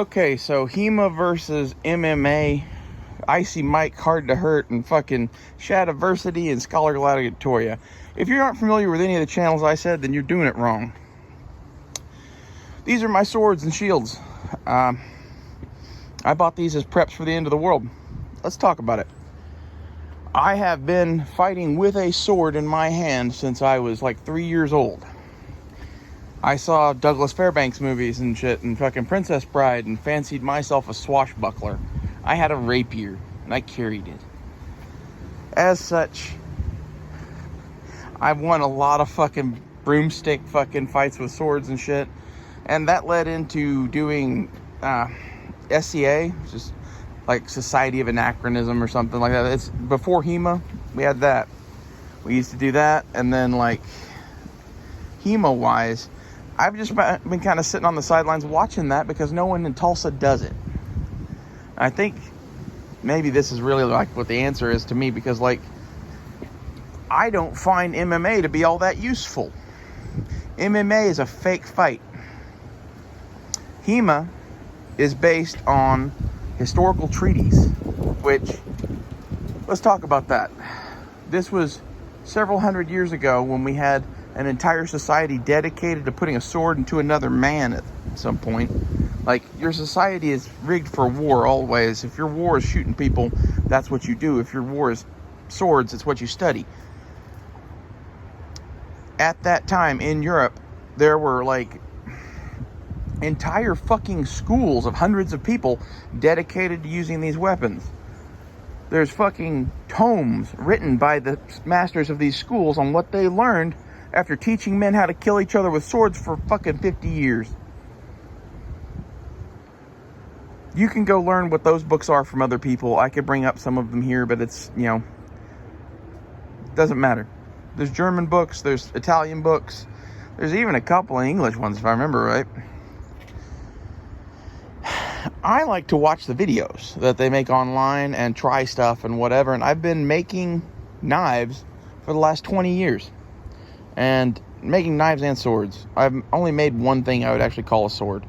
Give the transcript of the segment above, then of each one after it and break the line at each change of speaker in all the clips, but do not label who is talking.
Okay, so HEMA versus MMA, Icy Mike, Hard2hurt, and fucking Shadiversity and Scholar Gladiatoria. If you aren't familiar with any of the channels I said, then you're doing it wrong. These are my swords and shields. I bought these as preps for the end of the world. Let's talk about it. I have been fighting with a sword in my hand since I was like 3 years old. I saw Douglas Fairbanks movies and shit and fucking Princess Bride and fancied myself a swashbuckler. I had a rapier and I carried it. As such, I've won a lot of fucking broomstick fucking fights with swords and shit. And that led into doing SCA, just like Society of Anachronism or something like that. It's before HEMA, we had that. We used to do that, and then like HEMA wise, I've just been kind of sitting on the sidelines watching that because no one in Tulsa does it. I think maybe this is really like what the answer is to me, because like I don't find MMA to be all that useful. MMA is a fake fight. HEMA is based on historical treaties, which, let's talk about that. This was several hundred years ago when we had an entire society dedicated to putting a sword into another man at some point. Like, your society is rigged for war always. If your war is shooting people, that's what you do. If your war is swords, it's what you study. At that time in Europe, there were like entire fucking schools of hundreds of people dedicated to using these weapons. There's fucking tomes written by the masters of these schools on what they learned after teaching men how to kill each other with swords for fucking 50 years. You can go learn what those books are from other people. I could bring up some of them here, but it's, you know, doesn't matter. There's German books, there's Italian books, there's even a couple of English ones if I remember right. I like to watch the videos that they make online and try stuff and whatever, and I've been making knives for the last 20 years. And making knives and swords. I've only made one thing I would actually call a sword.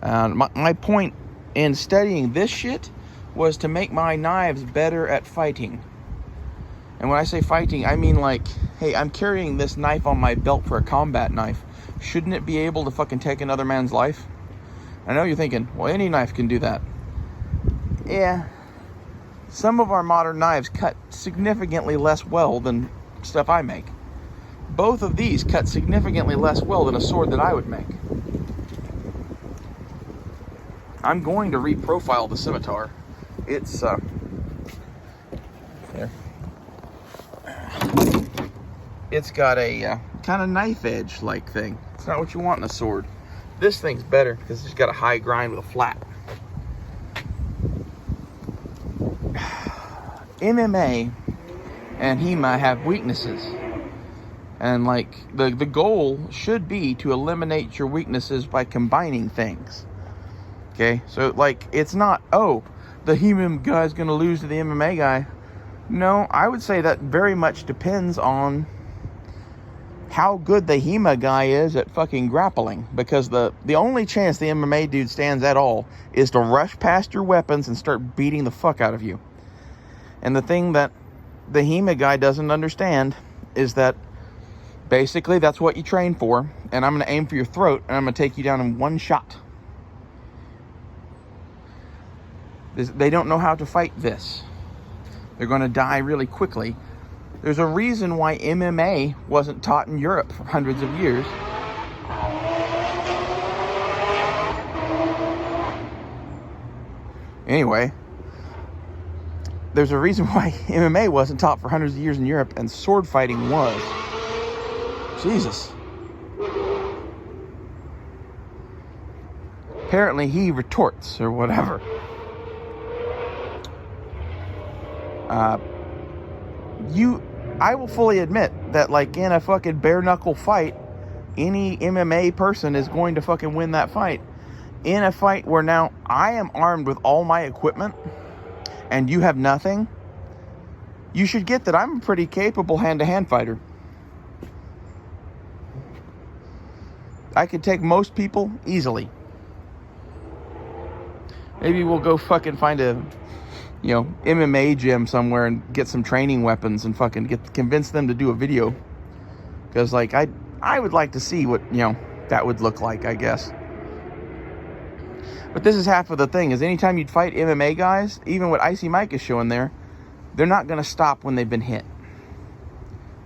My point in studying this shit was to make my knives better at fighting. And when I say fighting, I mean like, hey, I'm carrying this knife on my belt for a combat knife. Shouldn't it be able to fucking take another man's life? I know you're thinking, well, any knife can do that. Yeah. Some of our modern knives cut significantly less well than stuff I make. Both of these cut significantly less well than a sword that I would make. I'm going to reprofile the scimitar. It's there. It's got a kind of knife edge like thing. It's not what you want in a sword. This thing's better because it's got a high grind with a flat. MMA and HEMA have weaknesses. And like the goal should be to eliminate your weaknesses by combining things. Okay, so like it's not, oh, the HEMA guy's gonna lose to the MMA guy. No, I would say that very much depends on how good the HEMA guy is at fucking grappling. Because the only chance the MMA dude stands at all is to rush past your weapons and start beating the fuck out of you. And the thing that the HEMA guy doesn't understand is that basically, that's what you train for, and I'm going to aim for your throat, and I'm going to take you down in one shot. They don't know how to fight this. They're going to die really quickly. There's a reason why MMA wasn't taught in Europe for hundreds of years. Anyway, there's a reason why MMA wasn't taught for hundreds of years in Europe, and sword fighting was. Jesus. Apparently he retorts or whatever. I will fully admit that like in a fucking bare knuckle fight, any MMA person is going to fucking win that fight. In a fight where now I am armed with all my equipment and you have nothing, you should get that I'm a pretty capable hand-to-hand fighter. I could take most people easily. Maybe we'll go fucking find a, MMA gym somewhere and get some training weapons and fucking convince them to do a video. Because, like, I would like to see what, that would look like, I guess. But this is half of the thing, is anytime you'd fight MMA guys, even what Icy Mike is showing there, they're not going to stop when they've been hit.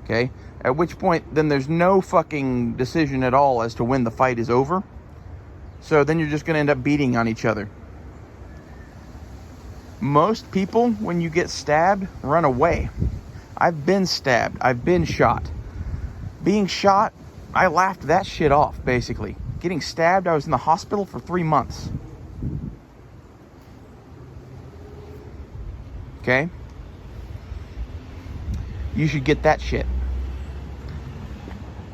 Okay? At which point, then there's no fucking decision at all as to when the fight is over. So then you're just going to end up beating on each other. Most people, when you get stabbed, run away. I've been stabbed. I've been shot. Being shot, I laughed that shit off, basically. Getting stabbed, I was in the hospital for 3 months. Okay? You should get that shit.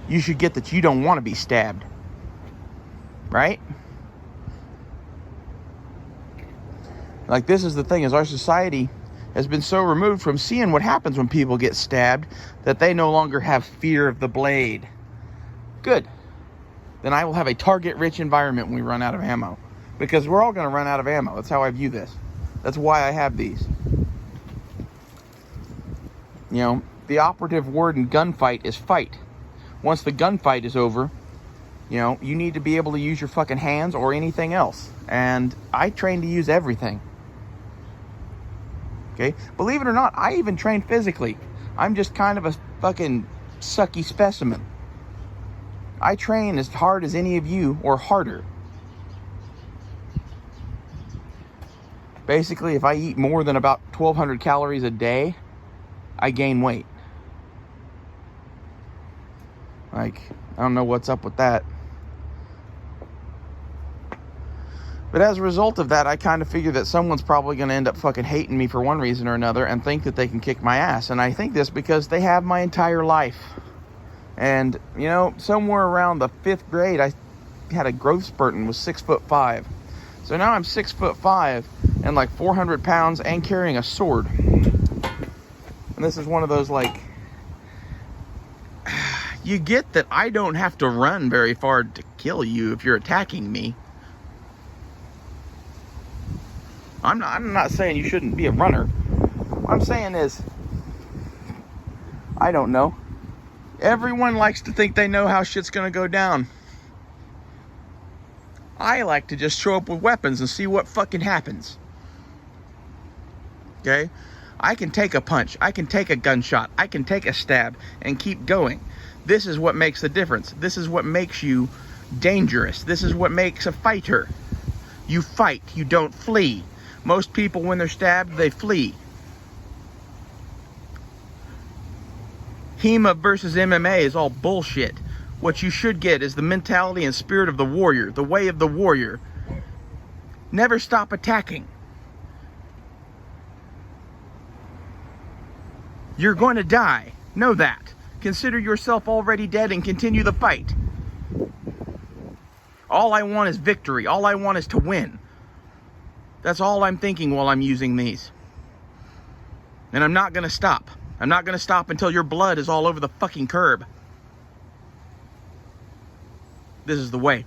You should get that you don't want to be stabbed. Right? Like, this is the thing, is our society has been so removed from seeing what happens when people get stabbed that they no longer have fear of the blade. Good. Then I will have a target-rich environment when we run out of ammo. Because we're all going to run out of ammo. That's how I view this. That's why I have these. The operative word in gunfight is fight. Once the gunfight is over, you need to be able to use your fucking hands or anything else. And I train to use everything. Okay? Believe it or not, I even train physically. I'm just kind of a fucking sucky specimen. I train as hard as any of you, or harder. Basically, if I eat more than about 1,200 calories a day, I gain weight. Like, I don't know what's up with that. But as a result of that, I kind of figure that someone's probably going to end up fucking hating me for one reason or another and think that they can kick my ass. And I think this because they have my entire life. And, somewhere around the 5th grade, I had a growth spurt and was 6'5". So now I'm 6'5" and like 400 pounds and carrying a sword. And this is one of those, like, you get that I don't have to run very far to kill you if you're attacking me. I'm not saying you shouldn't be a runner. What I'm saying is, I don't know. Everyone likes to think they know how shit's gonna go down. I like to just show up with weapons and see what fucking happens. Okay? I can take a punch. I can take a gunshot. I can take a stab and keep going. This is what makes the difference. This is what makes you dangerous. This is what makes a fighter. You fight. You don't flee. Most people, when they're stabbed, they flee. HEMA versus MMA is all bullshit. What you should get is the mentality and spirit of the warrior, the way of the warrior. Never stop attacking. You're going to die. Know that. Consider yourself already dead and continue the fight. All I want is victory. All I want is to win. That's all I'm thinking while I'm using these. And I'm not going to stop. I'm not going to stop until your blood is all over the fucking curb. This is the way.